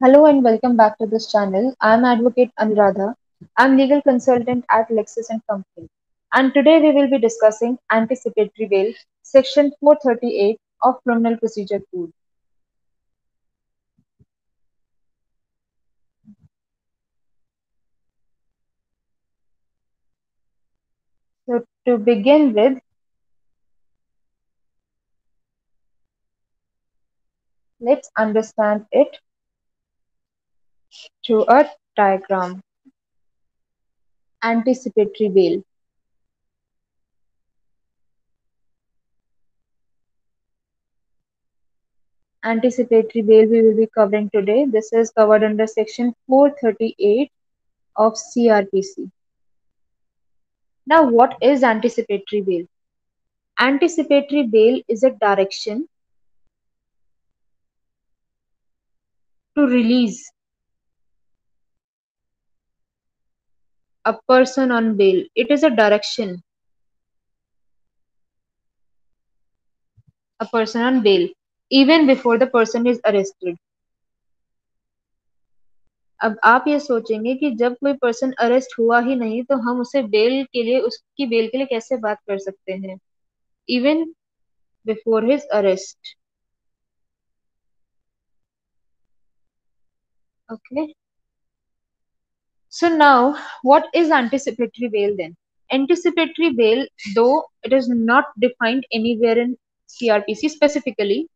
Hello and welcome back to this channel. I'm Advocate Anuradha. I'm legal consultant at Lexis and Company. And today we will be discussing anticipatory bail, section 438 of Criminal Procedure Code. So to begin with, let's understand it through a diagram. Anticipatory bail. Anticipatory bail we will be covering today. This is covered under section 438 of CRPC. Now, what is anticipatory bail? Anticipatory bail is a direction to release a person on bail. It is a direction a person on bail even before the person is arrested. अब आप ये सोचेंगे कि जब कोई person arrest हुआ ही नहीं तो हम उसे बेल के लिए उसकी बेल के लिए कैसे बात कर सकते हैं even before his arrest. Okay, so now what is anticipatory bail then? Anticipatory bail, though it is not defined anywhere in CRPC specifically,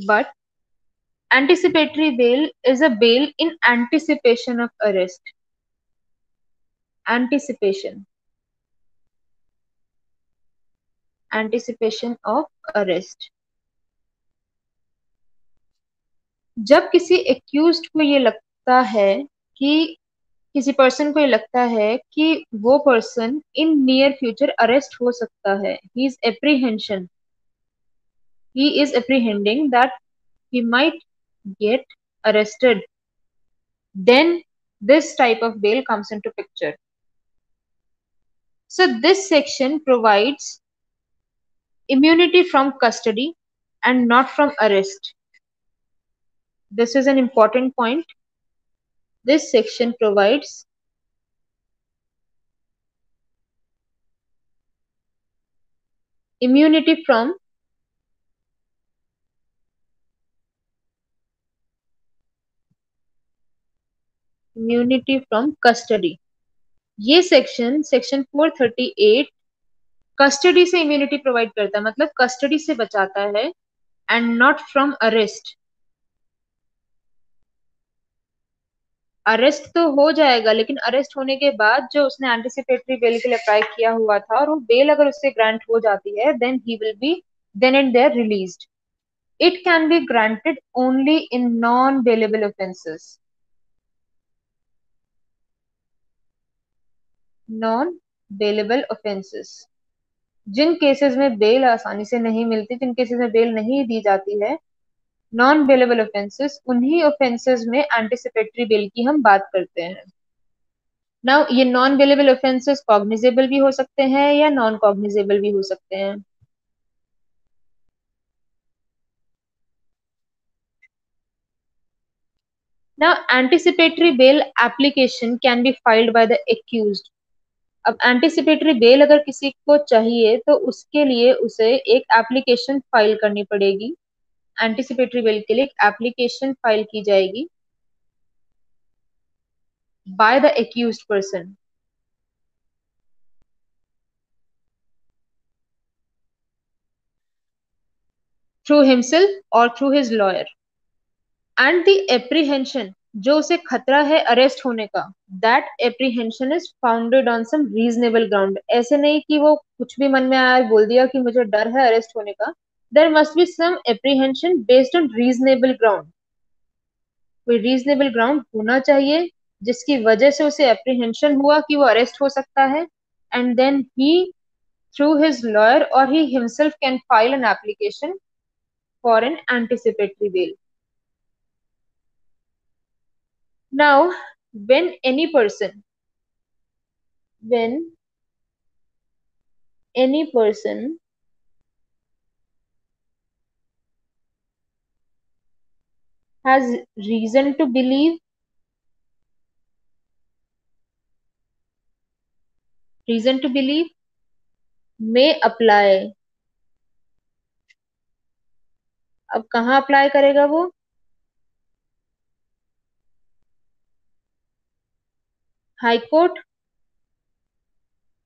but anticipatory bail is a bail in anticipation of arrest. Anticipation. Anticipation of arrest. जब किसी accused को ये लगता है कि किसी person को ये लगता है कि वो person in near future arrest हो सकता है, he is apprehending that he might get arrested, then this type of bail comes into picture. So this section provides immunity from custody and not from arrest. This is an important point. This section provides immunity from custody. ये section 438 custody से immunity provide करता है, मतलब custody से बचाता है, and not from arrest. Arrest तो हो जाएगा लेकिन अरेस्ट होने के बाद जो उसने एंटिसिपेटरी बेल के लिए अप्लाई किया हुआ था और वो बेल अगर उससे ग्रांट हो जाती है then he will be then and there released. It can be granted only in non-bailable offences. Non-bailable offences. Jin cases में बेल आसानी से नहीं मिलती, जिन केसेस में बेल नहीं दी जाती है, नॉन बेलेबल ऑफेंसेस, उन्हीं ऑफेंसेस में एंटिसिपेटरी बेल की हम बात करते हैं. नाउ ये नॉन बेलेबल ऑफेंसेस कॉग्निजेबल भी हो सकते हैं या नॉन कॉग्निजेबल भी हो सकते हैं. Now, anticipatory bail application can be filed by the accused. अब एंटिसिपेटरी बेल अगर किसी को चाहिए तो उसके लिए उसे एक एप्लीकेशन फाइल करनी पड़ेगी. एंटिसिपेटरी बेल के लिए एक एप्लीकेशन फाइल की जाएगी by the accused person. Through himself और through his lawyer. And the apprehension, जो उसे खतरा है अरेस्ट होने का, that apprehension is founded on some reasonable ground. ऐसे नहीं कि वो कुछ भी मन में आया बोल दिया कि मुझे डर है अरेस्ट होने का. There must be some apprehension based on reasonable ground. कोई रीजनेबल ग्राउंड होना चाहिए जिसकी वजह से उसे एप्रीहेंशन हुआ कि वो अरेस्ट हो सकता है, and then he through his lawyer और he himself can file an application for an anticipatory bail. Now, when any person, when any person has reason to believe may apply. अब कहाँ apply करेगा वो? High court,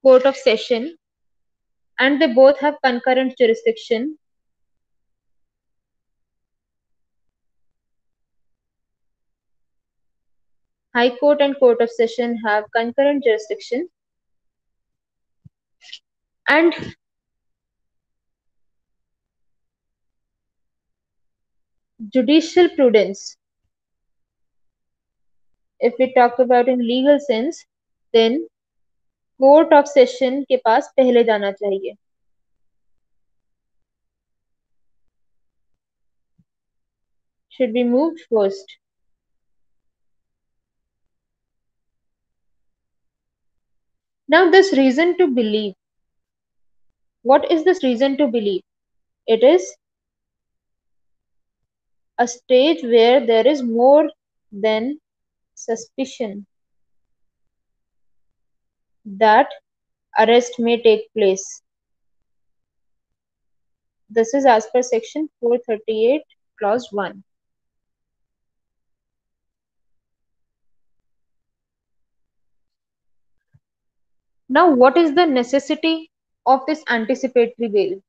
court of session, and they both have concurrent jurisdiction. High Court and Court of Session have concurrent jurisdiction, and judicial prudence, if we talk about in legal sense, then Court of Session के पास पहले जाना चाहिए. Should be moved first. Now this reason to believe. What is this reason to believe? It is a stage where there is more than suspicion that arrest may take place. This is as per section 438 clause 1. Now what is the necessity of this anticipatory bail?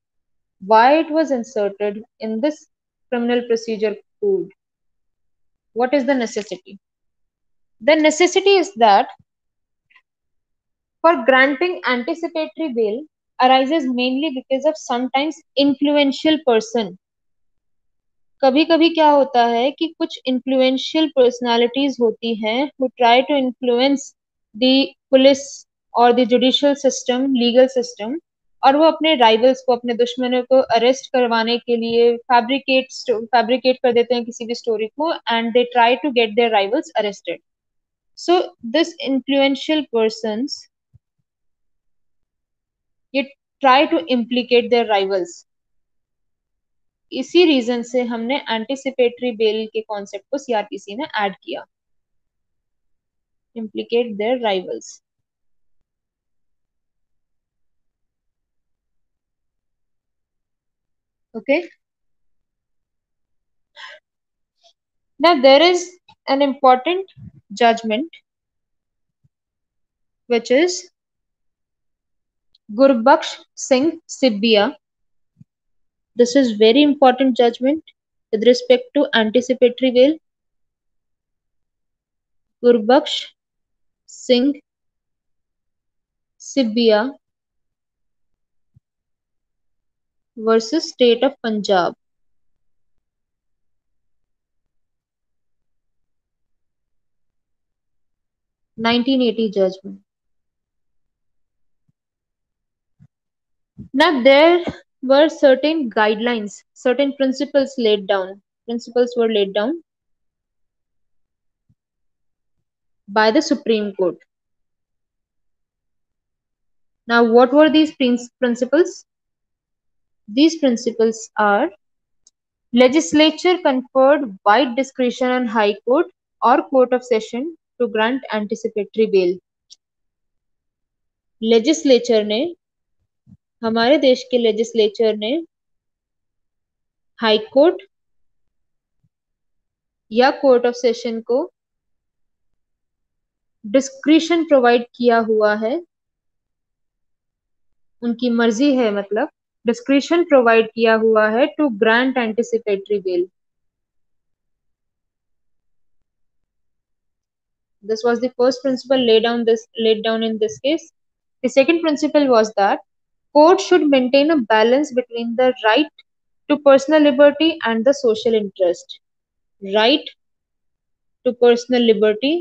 Why it was inserted in this criminal procedure code? What is the necessity? The necessity is that for granting anticipatory bail arises mainly because of sometimes influential person. कभी कभी क्या होता है कि कुछ influential personalities होती हैं who try to influence the police or the judicial system, legal system, और वो अपने राइवल्स को, अपने दुश्मनों को अरेस्ट करवाने के लिए फैब्रिकेट कर देते हैं किसी भी स्टोरी को, and they try to get their rivals arrested. So this influential persons ये try to implicate their rivals. इसी रीजन से हमने एंटिसिपेटरी बेल के कॉन्सेप्ट को सीआरपीसी में ऐड किया. Implicate their rivals. Okay. Now there is an important judgment which is Gurbaksh Singh Sibbiya. This is very important judgment with respect to anticipatory bail. Gurbaksh Singh Sibbiya versus State of Punjab. 1980 judgment. Now there were certain guidelines, certain principles laid down. Principles were laid down by the Supreme Court. Now what were these principles? These principles are: legislature conferred wide discretion on High Court or Court of Session to grant anticipatory bail. Legislature ने, हमारे देश के legislature ने high court या court of session को discretion provide किया हुआ है. उनकी मर्जी है, मतलब डिस्क्रिशन प्रोवाइड किया हुआ है to grant anticipatory bail. This was the first principle laid down in this case. The second principle was that court should maintain a balance between the right to personal liberty and the social interest. Right to personal liberty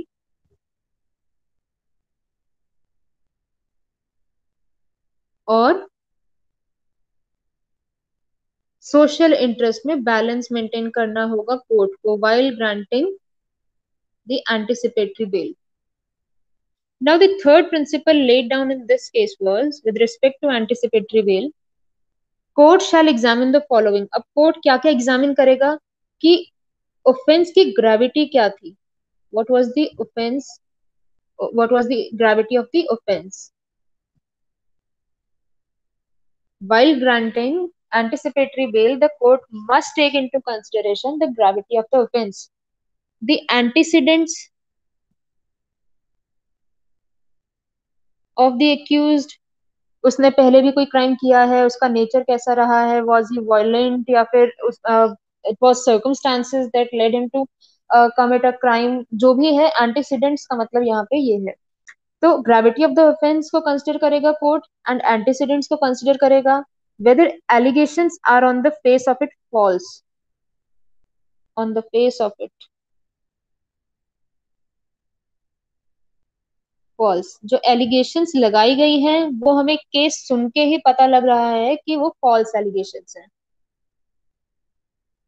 और social interest में balance maintain करना होगा court को while granting the anticipatory bail. Now the third principle laid down in this case was with respect to anticipatory bail, court shall examine the following. अब court क्या क्या examine करेगा कि offence की gravity क्या थी? What was the offence, what was the gravity of the offence? While granting anticipatory bail, the court must take into consideration the gravity of the offense, the antecedents of the accused, उसने पहले भी कोई crime किया है, उसका nature कैसा रहा है, वाज ही वायलेंट या फिर it was circumstances that led him to commit a crime, जो भी है एंटीसीडेंट्स का मतलब यहाँ पे ये है। तो ग्रेविटी ऑफ द ऑफेंस को कंसिडर करेगा कोर्ट एंड एंटीसीडेंट्स को कंसिडर करेगा, whether allegations are on the face of it false, on the face of it false, जो एलिगेशंस लगाई गई हैं वो हमें केस सुन के ही पता लग रहा है कि वो फॉल्स एलिगेशंस हैं।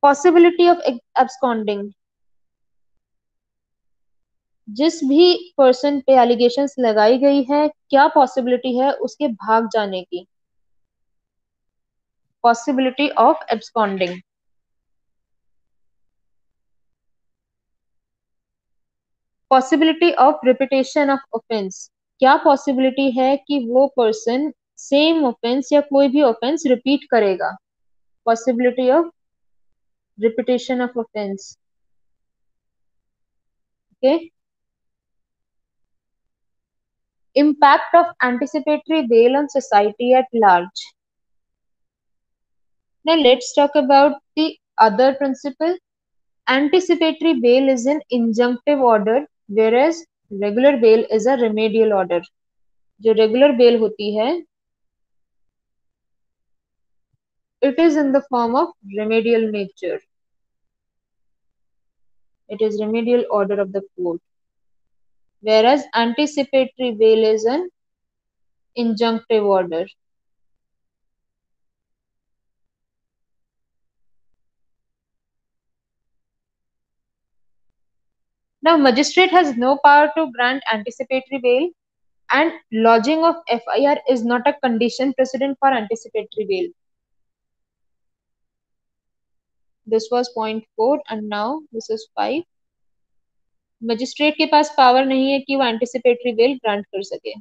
पॉसिबिलिटी ऑफ एब्सकॉन्डिंग, जिस भी पर्सन पे एलिगेशंस लगाई गई है क्या पॉसिबिलिटी है उसके भाग जाने की? Possibility of absconding. Possibility of repetition of offence, क्या पॉसिबिलिटी है कि वो पर्सन सेम ऑफेंस या कोई भी ऑफेंस रिपीट करेगा? Possibility of repetition of offence. Okay. Impact of anticipatory bail on society at large. Now let's talk about the other principle. Anticipatory bail is an injunctive order, whereas regular bail is a remedial order. जो regular bail होती है, it is in the form of remedial nature. It is remedial order of the court. Whereas anticipatory bail is an injunctive order. Now, magistrate has no power to grant anticipatory bail, and lodging of FIR is not a condition precedent for anticipatory bail. This was point 4 and now this is 5. Magistrate के पास power नहीं है कि वो anticipatory bell grant कर सके,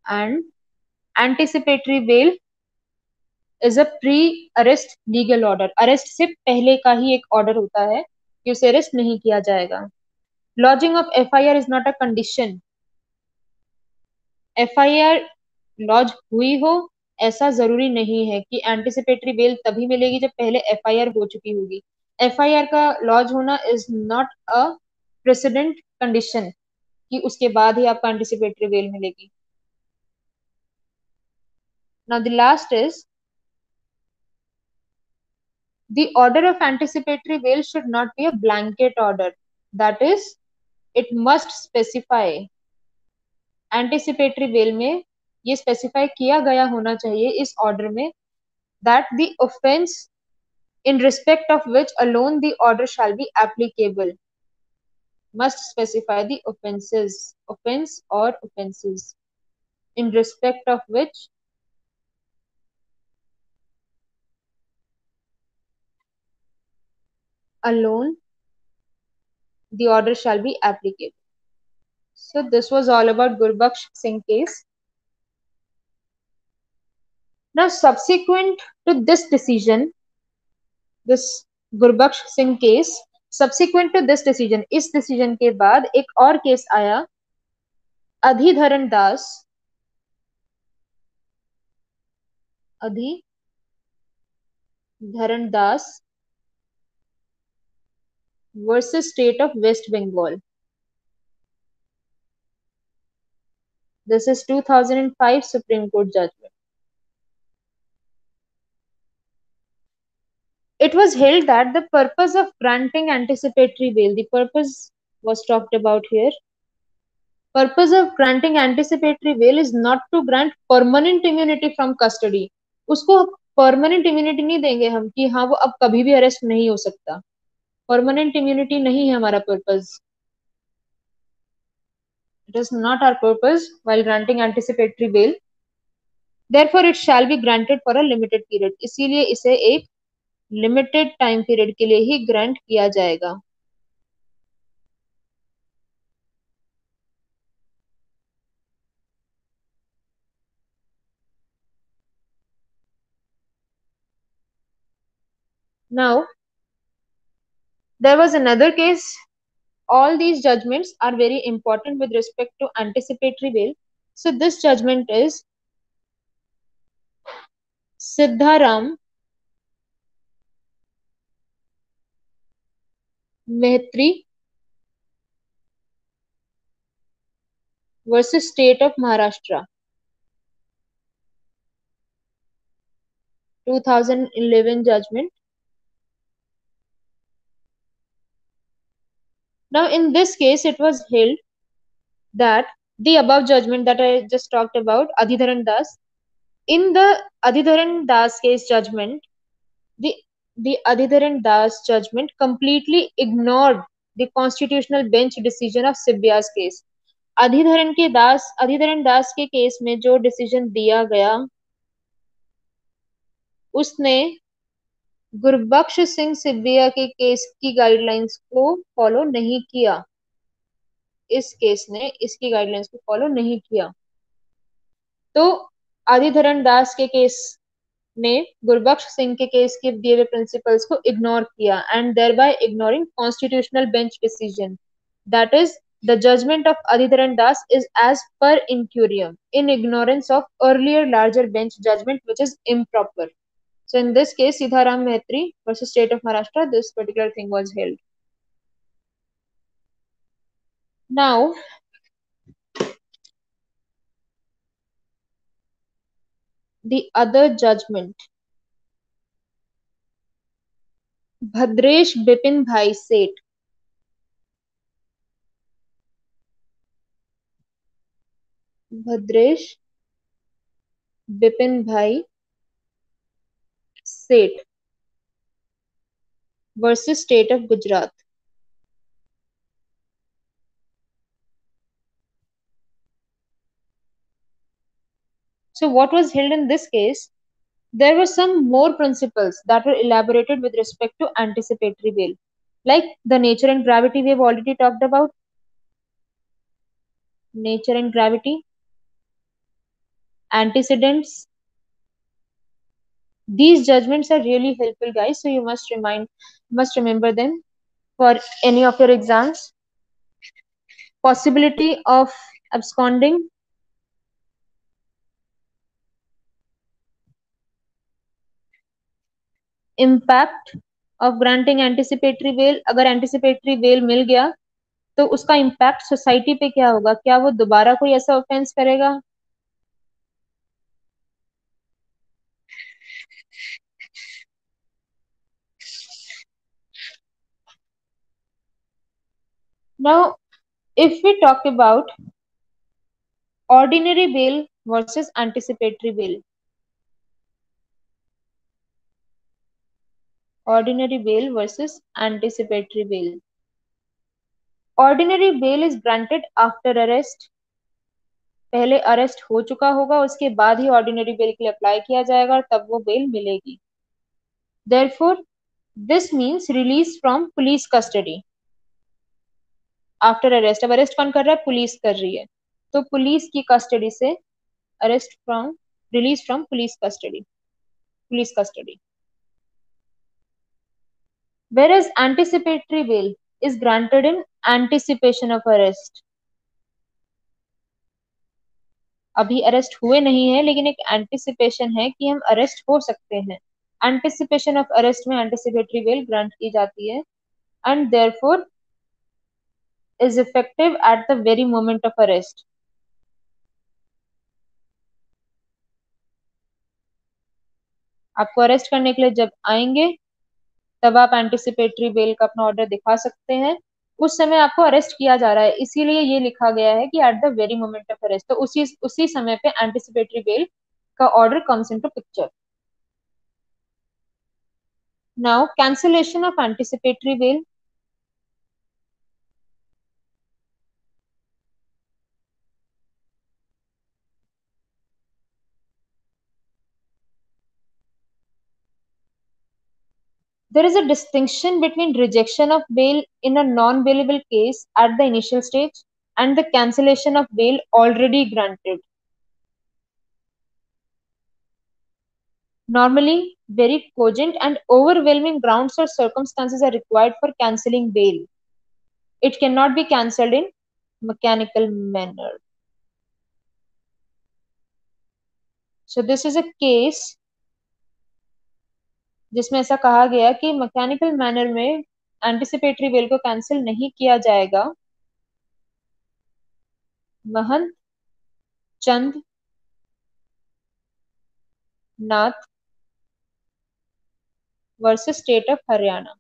and anticipatory bell is a pre arrest legal order, arrest से पहले का ही एक ऑर्डर होता है कि उसे अरेस्ट नहीं किया जाएगा। Lodging of FIR is not a condition, FIR lodge हुई हो ऐसा जरूरी नहीं है कि एंटिसिपेटरी बेल तभी मिलेगी जब पहले एफआईआर हो चुकी होगी। एफआईआर का लॉज होना is not a president condition कि उसके बाद ही आपको एंटिसिपेटरी बेल मिलेगी। Now the last is the order of anticipatory bail should not be a blanket order. That is, it must specify. Anticipatory bail में ये specify किया गया होना चाहिए इस order में that the offence in respect of which alone the order shall be applicable must specify the offenses, offense or offenses in respect of which alone the order shall be applicable. So this was all about Gurbaksh Singh case. Now subsequent to this decision, this Gurbaksh Singh case, subsequent to this decision, इस decision के बाद एक और case आया, अधिधरण दास, अधिधरण दास versus state of West Bengal. This is 2005 Supreme Court judgment. It was held that the purpose of granting anticipatory bail, the purpose was talked about here. Purpose of granting anticipatory bail is not to grant permanent immunity from custody. उसको permanent immunity नहीं देंगे हम कि हाँ वो अब कभी भी अरेस्ट नहीं हो सकता, permanent immunity नहीं है हमारा purpose. It is not our purpose while granting anticipatory bail. Therefore it shall be granted for a limited period. इसीलिए इसे एक लिमिटेड टाइम पीरियड के लिए ही ग्रांट किया जाएगा। Now there was another case. All these judgments are very important with respect to anticipatory bail. So this judgment is Siddharam Mehtri versus State of Maharashtra, 2011 judgment. Now in this case it was held that the above judgment that I just talked about, Adhidharan Das, in the Adhidharan Das case judgment, the the Adhidharan Das judgment completely ignored the constitutional bench decision of Sibbia's case. अधिधरण दास के case में जो decision दिया गया उसने गुरबख्श सिंह सिब्बिया के case की guidelines को follow नहीं किया. इस केस ने इसकी गाइडलाइंस को फॉलो नहीं किया. तो आदिधरन दास के केस ने गुरबख्श सिंह के केस के दिए हुए प्रिंसिपल्स को इग्नोर किया and thereby ignoring constitutional bench decision. That is the judgment of Adhidharan Das is as per incurium in ignorance of earlier larger bench judgment which is improper. So in this case, Sitharam Mehtri versus State of Maharashtra, this particular thing was held. Now, the other judgment, Bhadresh Bipin Bhai Seth. Bhadresh Bipin Bhai Seth versus State of Gujarat. So what was held in this case? There were some more principles that were elaborated with respect to anticipatory bail, like the nature and gravity we have already talked about. Nature and gravity, antecedents. These judgments are really helpful, guys. So you must remember them for any of your exams. Possibility of absconding, impact of granting anticipatory bail. अगर anticipatory bail मिल गया तो उसका impact society पे क्या होगा? क्या वो दोबारा कोई ऐसा ऑफेंस करेगा? Now, if we talk about ordinary bail versus anticipatory bail, ordinary bail versus anticipatory bail. Ordinary bail is granted after arrest. पहले अरेस्ट हो चुका होगा, उसके बाद ही ऑर्डिनरी बेल के लिए अप्लाई किया जाएगा और तब वो बेल मिलेगी. Therefore, this means release from police custody after arrest. अब अरेस्ट कौन कर रहा है? पुलिस कर रही है. तो पुलिस की कस्टडी से arrest from release from police custody. Whereas anticipatory bail is granted in anticipation of arrest. अभी अरेस्ट हुए नहीं है लेकिन एक एंटिसिपेशन है कि हम अरेस्ट हो सकते हैं. एंटिसिपेशन ऑफ अरेस्ट में एंटिसिपेटरी बेल ग्रांट की जाती है and therefore is effective at the very moment of arrest. आपको अरेस्ट करने के लिए जब आएंगे तब आप एंटिसिपेटरी बेल का अपना ऑर्डर दिखा सकते हैं. उस समय आपको अरेस्ट किया जा रहा है, इसीलिए ये लिखा गया है कि at the very moment of arrest. तो उसी समय पे एंटिसिपेटरी बेल का order comes into picture. Now cancellation of anticipatory bell. There is a distinction between rejection of bail in a non-bailable case at the initial stage and the cancellation of bail already granted. Normally, very cogent and overwhelming grounds or circumstances are required for cancelling bail. It cannot be cancelled in mechanical manner. So this is a case जिसमें ऐसा कहा गया कि mechanical manner में anticipatory bell को cancel नहीं किया जाएगा महंत चंद नाथ वर्सेस स्टेट ऑफ हरियाणा.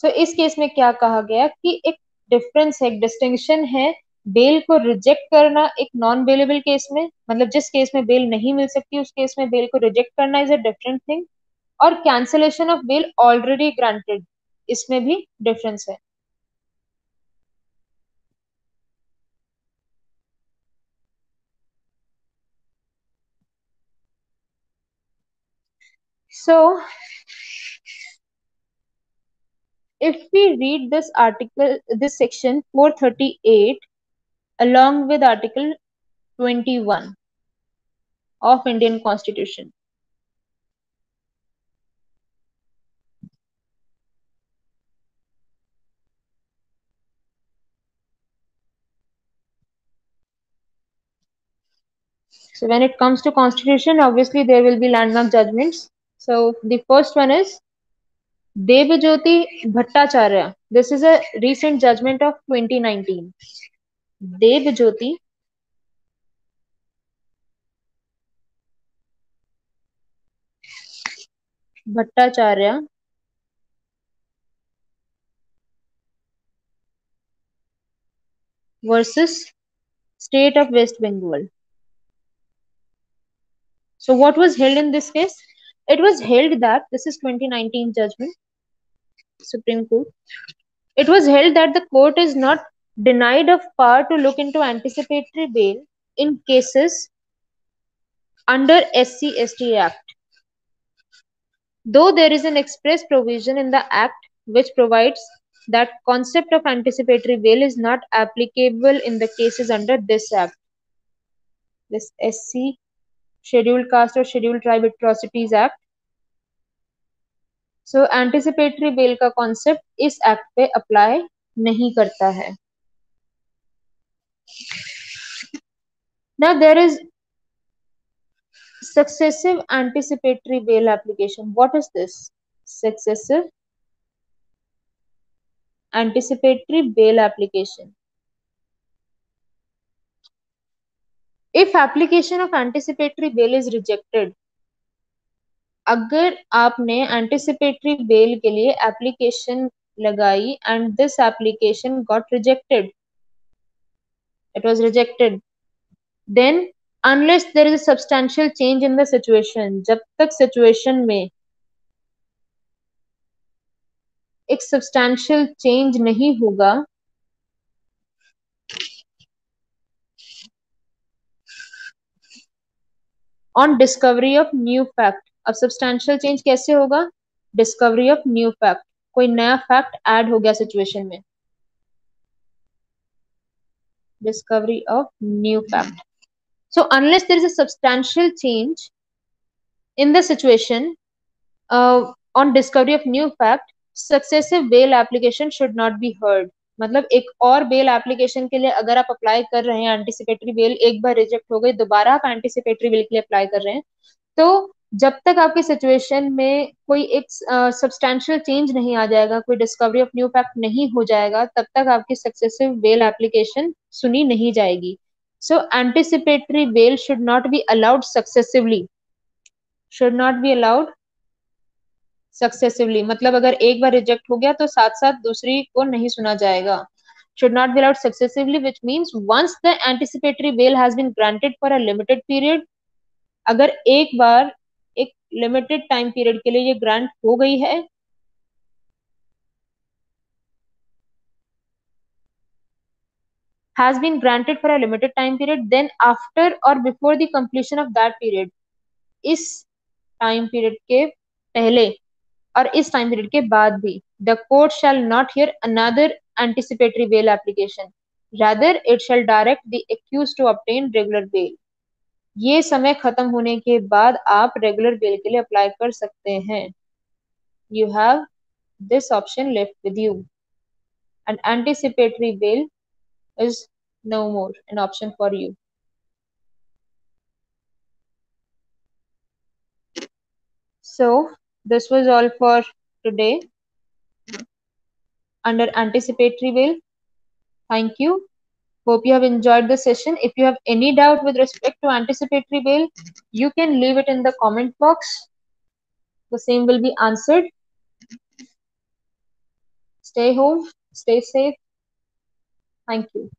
सो इस केस में क्या कहा गया कि एक डिफरेंस है, एक डिस्टिंक्शन है बेल को रिजेक्ट करना एक नॉन बेलेबल केस में, मतलब जिस केस में बेल नहीं मिल सकती उस केस में बेल को रिजेक्ट करना इज अ डिफरेंट थिंग, और cancellation of bail already granted इसमें भी डिफरेंस है. So if we read this article, this section 438 along with article 21 of Indian Constitution. So when it comes to Constitution, obviously there will be landmark judgments. So the first one is Devajyoti Bhattacharya. This is a recent judgment of 2019. Devajyoti Bhattacharya versus State of West Bengal. So what was held in this case? It was held that, this is 2019 judgment, Supreme Court. It was held that the court is not denied of power to look into anticipatory bail in cases under SC/ST Act, though there is an express provision in the Act which provides that concept of anticipatory bail is not applicable in the cases under this Act. This SC, Scheduled Caste or Scheduled Tribe Atrocities Act. So anticipatory bail का concept इस Act पे apply नहीं करता है. Now there is successive anticipatory bail application. What is this? Successive anticipatory bail application. If application of anticipatory bail is rejected, अगर आपने anticipatory bail के लिए application लगाई and this application got rejected, it was rejected, then unless there is a substantial change in the situation, जब तक situation में एक substantial change नहीं होगा, on discovery of new fact. अब substantial change कैसे होगा? Discovery of new fact. कोई नया fact add हो गया situation में. Discovery of new fact. So unless there is a substantial change in the situation, on discovery of new fact, successive bail application should not be heard. मतलब एक और bail application के लिए अगर आप अप्लाई कर रहे हैं, एंटिसिपेटरी बेल एक बार रिजेक्ट हो गई, दोबारा आप एंटिसिपेटरी बेल के लिए अप्लाई कर रहे हैं, तो जब तक आपकी सिचुएशन में कोई एक सब्सटैंशियल चेंज नहीं आ जाएगा, कोई डिस्कवरी ऑफ न्यू फैक्ट नहीं हो जाएगा, तब तक आपकी सक्सेसिव बेल एप्लीकेशन सुनी नहीं जाएगी. So anticipatory bail should not be allowed successively, should not be allowed successively. मतलब अगर एक बार रिजेक्ट हो गया तो साथ साथ दूसरी को नहीं सुना जाएगा. Should not be allowed successively, which means once the anticipatory bail has been granted for a limited period, अगर एक बार एक लिमिटेड टाइम पीरियड के लिए ये ग्रांट हो गई है, has been granted for a limited time period, then after or before the completion of that period, इस टाइम पीरियड के पहले और इस टाइम पीरियड के बाद भी, the court shall not hear another anticipatory bail application, rather it shall direct the accused to obtain regular bail. ये समय खत्म होने के बाद आप रेगुलर बेल के लिए अप्लाई कर सकते हैं। You have this option left with you, and anticipatory bell is no more an option for you. So this was all for today under anticipatory bail. Thank you. Hope you have enjoyed the session. If you have any doubt with respect to anticipatory bail, you can leave it in the comment box. The same will be answered. Stay home, stay safe. Thank you.